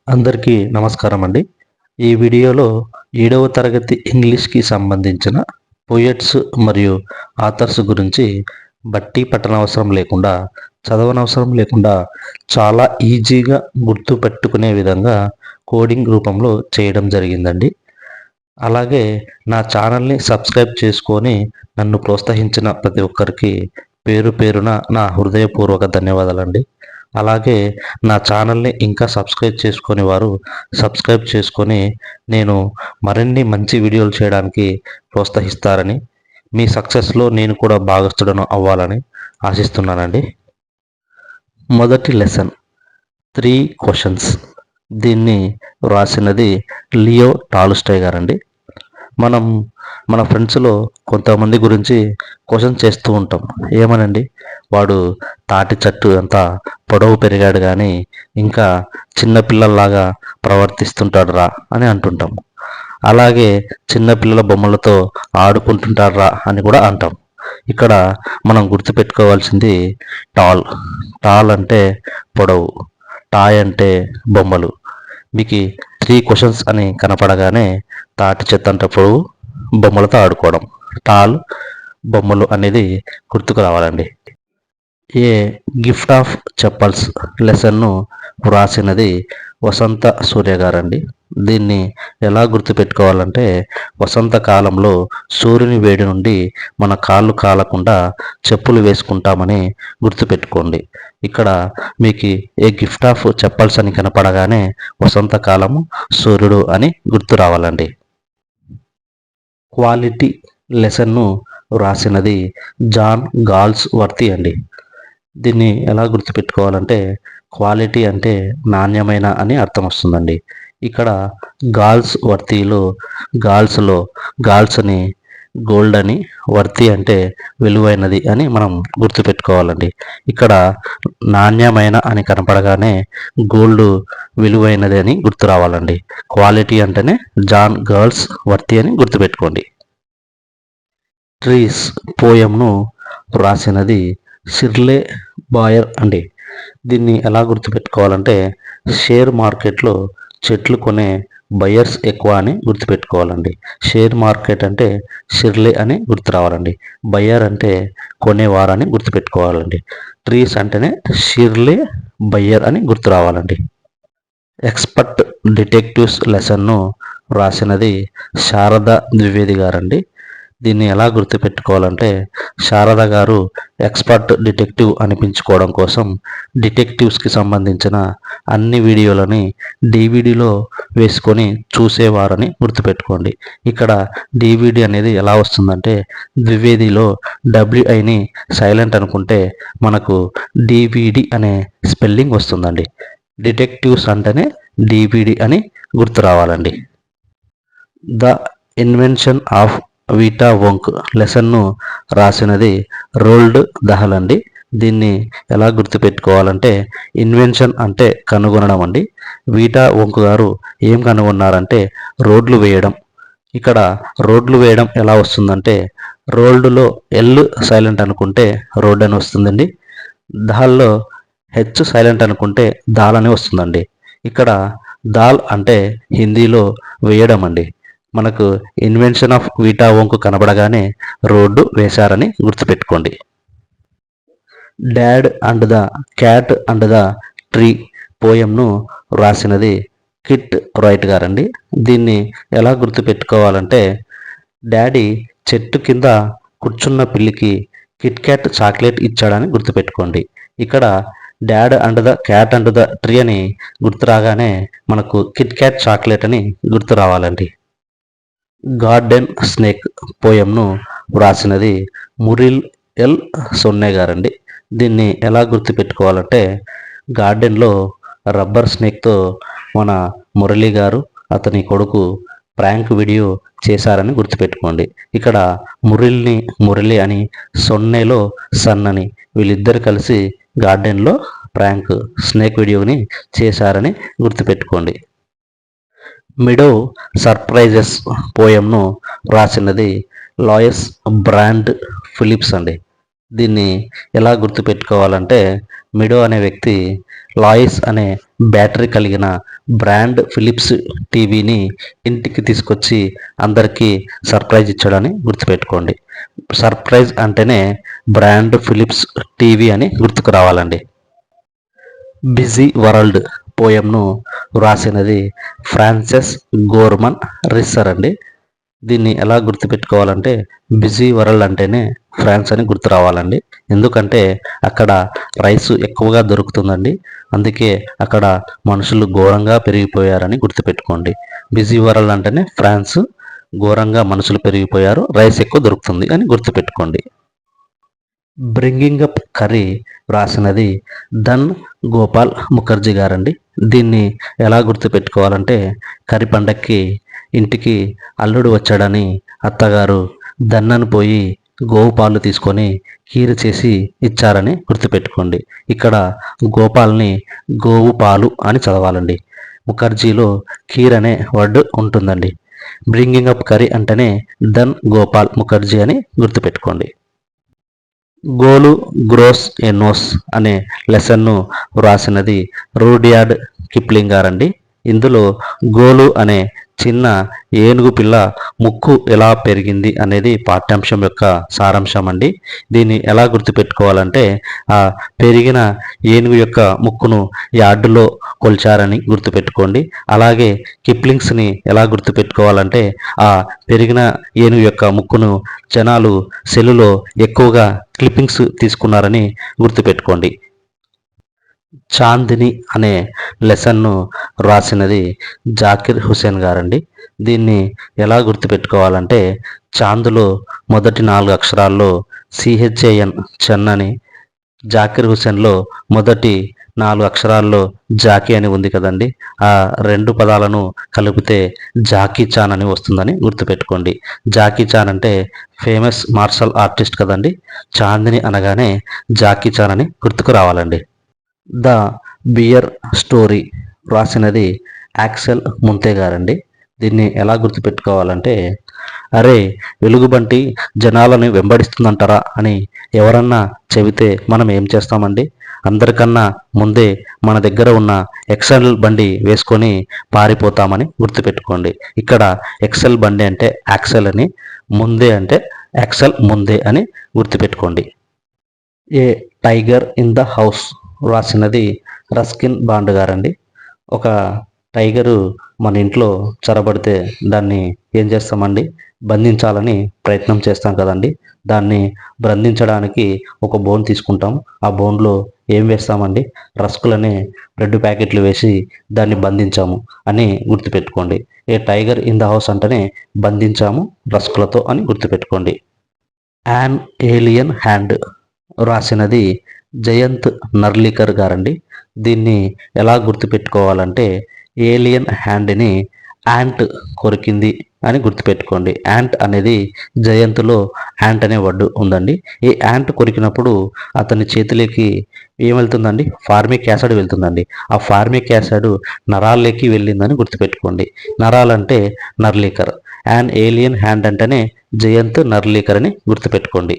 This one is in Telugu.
అందరికీ నమస్కారం అండి. ఈ వీడియోలో 7వ తరగతి ఇంగ్లీష్‌కి సంబంధించిన పోయెట్స్ మరియు ఆథర్స్ గురించి బట్టి పట్టనవసరం లేకుండా, చదవనవసరం లేకుండా చాలా ఈజీగా గుర్తుపెట్టుకునే విధంగా కోడింగ్ రూపంలో చేయడం జరిగిందండి. అలాగే నా ఛానల్‌ని సబ్స్క్రైబ్ చేసుకొని నన్ను ప్రోత్సహించిన ప్రతి ఒక్కరికి పేరు పేరున నా హృదయపూర్వక ధన్యవాదాలండి. అలాగే నా ఛానల్‌ని ఇంకా సబ్స్క్రైబ్ చేసుకోని వారు సబ్స్క్రైబ్ చేసుకొని నేను మరిన్ని మంచి వీడియోలు చేయడానికి ప్రోత్సహిస్తారని, మీ సక్సెస్‌లో నేను కూడా భాగస్థుడను అవ్వాలని ఆశిస్తున్నానండి. మొదటి లెసన్ 3 క్వెషన్స్. దీన్ని వ్రాసినది లియో టాల్స్టాయ్ గారండి. మనం మన ఫ్రెండ్స్‌లో కొంతమంది గురించి క్వెషన్ చేస్తూ ఉంటాం. ఏమనండి, వాడు తాటి చెట్టు అంత పొడవు పెరిగాడు గానీ ఇంకా చిన్న పిల్లల్లాగా ప్రవర్తిస్తుంటాడురా అని అంటుంటాం. అలాగే చిన్న పిల్లల బొమ్మలతో ఆడుకుంటుంటాడురా అని కూడా అంటాం. ఇక్కడ మనం గుర్తుపెట్టుకోవాల్సింది టాల్. టాల్ అంటే పొడవు, టాయ్ అంటే బొమ్మలు. మీకు 3 క్వెషన్స్ అని కనపడగానే తాటి చెత్త అంత పొడవు, బొమ్మలతో ఆడుకోవడం, టాల్, బొమ్మలు అనేది గుర్తుకు రావాలండి. ఏ గిఫ్ట్ ఆఫ్ చెప్పల్స్ లెసన్ను వ్రాసినది వసంత సూర్య గారండి. దీన్ని ఎలా గుర్తుపెట్టుకోవాలంటే, వసంతకాలంలో సూర్యుని వేడి నుండి మన కాళ్ళు కాలకుండా చెప్పులు వేసుకుంటామని గుర్తుపెట్టుకోండి. ఇక్కడ మీకు ఏ గిఫ్ట్ ఆఫ్ చెప్పల్స్ అని కనపడగానే వసంతకాలము, సూర్యుడు అని గుర్తు రావాలండి. క్వాలిటీ లెసన్ను వ్రాసినది జాన్ గాల్స్ వర్తి అండి. దీన్ని ఎలా గుర్తుపెట్టుకోవాలంటే, క్వాలిటీ అంటే నాణ్యమైన అని అర్థం వస్తుందండి. ఇక్కడ గాల్స్ వర్తిలో గాల్స్ని గోల్డ్ అని, వర్తి అంటే విలువైనది అని మనం గుర్తుపెట్టుకోవాలండి. ఇక్కడ నాణ్యమైన అని కనపడగానే గోల్డ్ విలువైనది అని గుర్తు రావాలండి. క్వాలిటీ అంటేనే జాన్ గాల్స్ వర్తి అని గుర్తుపెట్టుకోండి. ట్రీస్ పోయంను వ్రాసినది షిర్లే బాయర్ అండి. దీన్ని ఎలా గుర్తుపెట్టుకోవాలంటే, షేర్ మార్కెట్లో చెట్లు కొనే బయర్స్ ఎక్కువ అని గుర్తుపెట్టుకోవాలండి. షేర్ మార్కెట్ అంటే షిర్లే అని గుర్తు రావాలండి. బయర్ అంటే కొనేవారని గుర్తుపెట్టుకోవాలండి. ట్రీస్ అంటేనే షిర్లే బయర్ అని గుర్తు రావాలండి. ఎక్స్పర్ట్ డిటెక్టివ్స్ లెసన్ను వ్రాసినది శారద ద్వివేది గారండి. దీన్ని ఎలా గుర్తుపెట్టుకోవాలంటే, శారద గారు ఎక్స్పర్ట్ డిటెక్టివ్ అనిపించుకోవడం కోసం డిటెక్టివ్స్కి సంబంధించిన అన్ని వీడియోలని డివిడిలో వేసుకొని చూసేవారని గుర్తుపెట్టుకోండి. ఇక్కడ డివిడి అనేది ఎలా వస్తుందంటే, ద్వివేదిలో డబ్ల్యూఐని సైలెంట్ అనుకుంటే మనకు డివిడి అనే స్పెల్లింగ్ వస్తుందండి. డిటెక్టివ్స్ అంటేనే డివిడి అని గుర్తు రావాలండి. The invention of Vita Wonk లెసన్ను రాసినది రోల్డ్ దహల్ అండి. దీన్ని ఎలా గుర్తుపెట్టుకోవాలంటే, ఇన్వెన్షన్ అంటే కనుగొనడం అండి. వీటా వొంక్ గారు ఏం కనుగొన్నారంటే రోడ్లు వేయడం. ఇక్కడ రోడ్లు వేయడం ఎలా వస్తుందంటే, రోల్డ్లో ఎల్ సైలెంట్ అనుకుంటే రోడ్ అని వస్తుందండి. దహల్లో హెచ్ సైలెంట్ అనుకుంటే దాల్ అని వస్తుందండి. ఇక్కడ దాల్ అంటే హిందీలో వేయడం అండి. మనకు ఇన్వెన్షన్ ఆఫ్ వీటా వొంక్ కనబడగానే రోడ్డు వేశారని గుర్తుపెట్టుకోండి. Dad and the cat and the tree పోయంను వ్రాసినది కిట్ రైట్ గారండి. దీన్ని ఎలా గుర్తుపెట్టుకోవాలంటే, డాడీ చెట్టు కింద కూర్చున్న పిల్లికి కిట్ క్యాట్ చాక్లెట్ ఇచ్చాడని గుర్తుపెట్టుకోండి. ఇక్కడ dad and the cat and the tree అని గుర్తు రాగానే మనకు కిట్ క్యాట్ చాక్లెట్ అని గుర్తు రావాలండి. గార్డెన్ స్నేక్ పోయంను వ్రాసినది మురిల్ ఎల్ సొన్నె గారండి. దీన్ని ఎలా గుర్తుపెట్టుకోవాలంటే, గార్డెన్లో రబ్బర్ స్నేక్తో మన మురళి గారు, అతని కొడుకు ప్రాంక్ వీడియో చేశారని గుర్తుపెట్టుకోండి. ఇక్కడ మురళి అని, సొన్నెలో సన్ అని, వీళ్ళిద్దరు కలిసి గార్డెన్లో ప్రాంక్ స్నేక్ వీడియోని చేశారని గుర్తుపెట్టుకోండి. మిడో సర్ప్రైజెస్ పోయంను రాసినది లాయస్ బ్రాండ్ ఫిలిప్స్ అండి. దీన్ని ఎలా గుర్తుపెట్టుకోవాలంటే, మిడో అనే వ్యక్తి లాయిస్ అనే బ్యాటరీ కలిగిన బ్రాండ్ ఫిలిప్స్ టీవీని ఇంటికి తీసుకొచ్చి అందరికీ సర్ప్రైజ్ ఇచ్చాడని గుర్తుపెట్టుకోండి. సర్ప్రైజ్ అంటేనే బ్రాండ్ ఫిలిప్స్ టీవీ అని గుర్తుకు రావాలండి. బిజీ వరల్డ్ పోయంను వ్రాసినది ఫ్రాన్సెస్ గోర్మన్ రిస్సర్ అండి. దీన్ని ఎలా గుర్తుపెట్టుకోవాలంటే బిజీ వరల్డ్ అంటేనే ఫ్రాన్స్ అని గుర్తు రావాలండి. ఎందుకంటే అక్కడ రైస్ ఎక్కువగా దొరుకుతుందండి. అందుకే అక్కడ మనుషులు ఘోరంగా పెరిగిపోయారని గుర్తుపెట్టుకోండి. బిజీ వరల్డ్ అంటేనే ఫ్రాన్స్, ఘోరంగా మనుషులు పెరిగిపోయారు, రైస్ ఎక్కువ దొరుకుతుంది అని గుర్తుపెట్టుకోండి. బ్రింగింగ్ అప్ కర్రీ వ్రాసినది ధన్ గోపాల్ ముఖర్జీ గారండి. దీన్ని ఎలా గుర్తుపెట్టుకోవాలంటే కర్రీ పండక్కి ఇంటికి అల్లుడు వచ్చాడని అత్తగారు దన్నను పోయి గోవు పాలు తీసుకొని కీరు చేసి ఇచ్చారని గుర్తుపెట్టుకోండి. ఇక్కడ గోపాల్ని గోవు పాలు అని చదవాలండి. ముఖర్జీలో కీర్ అనే వర్డ్ ఉంటుందండి. బ్రింగింగ్ అప్ కర్రీ అంటేనే ధన్ గోపాల్ ముఖర్జీ అని గుర్తుపెట్టుకోండి. గోలు గ్రోస్ ఏ నోస్ అనే లెసన్ను వ్రాసినది రూడియార్డ్ కిప్లింగ్ గారండి. ఇందులో గోలు అనే చిన్న ఏనుగు పిల్ల ముక్కు ఎలా పెరిగింది అనేది పాఠ్యాంశం యొక్క సారాంశం అండి. దీన్ని ఎలా గుర్తుపెట్టుకోవాలంటే ఆ పెరిగిన ఏనుగు యొక్క ముక్కును యార్డులో కొల్చారని గుర్తుపెట్టుకోండి. అలాగే కిప్లింగ్స్ని ఎలా గుర్తుపెట్టుకోవాలంటే ఆ పెరిగిన ఏనుగు యొక్క ముక్కును జనాలు సెల్లులో ఎక్కువగా క్లిప్పింగ్స్ తీసుకున్నారని గుర్తుపెట్టుకోండి. చాందిని అనే లెసన్ను రాసినది జాకిర్ హుసేన్ గారండి. దీన్ని ఎలా గుర్తుపెట్టుకోవాలంటే చాందులో మొదటి 4 అక్షరాల్లో CHAN చన్ అని, జాకిర్ హుసేన్లో మొదటి 4 అక్షరాల్లో జాకీ అని ఉంది కదండి. ఆ 2 పదాలను కలిపితే జాకీ చాన్ అని వస్తుందని గుర్తుపెట్టుకోండి. జాకీ చాన్ అంటే ఫేమస్ మార్షల్ ఆర్టిస్ట్ కదండి. చాందిని అనగానే జాకీ చాన్ అని గుర్తుకు రావాలండి. ద బియర్ స్టోరీ రాసినది యాక్సెల్ ముంతే గారండి. దీన్ని ఎలా గుర్తుపెట్టుకోవాలంటే అరే వెలుగుబంటి జనాలను వెంబడిస్తుందంటారా అని ఎవరన్నా చెబితే మనం ఏం చేస్తామండి? అందరికన్నా ముందే మన దగ్గర ఉన్న ఎక్సెల్ బండి వేసుకొని పారిపోతామని గుర్తుపెట్టుకోండి. ఇక్కడ ఎక్సెల్ బండి అంటే యాక్సెల్ అని, ముందే అంటే యాక్సెల్ ముందే అని గుర్తుపెట్టుకోండి. A tiger in the house రాసినది రస్కిన్ బాండ్ గారండి. ఒక టైగరు మన ఇంట్లో చొరబడితే దాన్ని ఏం చేస్తామండి? బంధించాలని ప్రయత్నం చేస్తాం కదండి. దాన్ని బంధించడానికి ఒక బోన్ తీసుకుంటాం. ఆ బోన్లో ఏం వేస్తామండి? రస్కులనే బ్రెడ్ ప్యాకెట్లు వేసి దాన్ని బంధించాము అని గుర్తుపెట్టుకోండి. A tiger in the house అంటేనే బంధించాము రస్కులతో అని గుర్తుపెట్టుకోండి. యాన్ ఏలియన్ హ్యాండ్ రాసినది జయంత్ నర్లికర్ గారండి. దీన్ని ఎలా గుర్తుపెట్టుకోవాలంటే ఏలియన్ హ్యాండ్ని యాంట్ కొరికింది అని గుర్తుపెట్టుకోండి. యాంట్ అనేది జయంత్లో యాంట్ అనే వర్డ్ ఉందండి. ఈ యాంట్ కొరికినప్పుడు అతని చేతిలోకి ఏం వెళ్తుందండి? ఫార్మిక్ యాసిడ్ వెళ్తుందండి. ఆ ఫార్మిక్ యాసిడ్ నరాల్లోకి వెళ్ళిందని గుర్తుపెట్టుకోండి. నరాలంటే నర్లికర్. యాన్ ఏలియన్ హ్యాండ్ అంటేనే జయంత్ నర్లికర్ అని గుర్తుపెట్టుకోండి.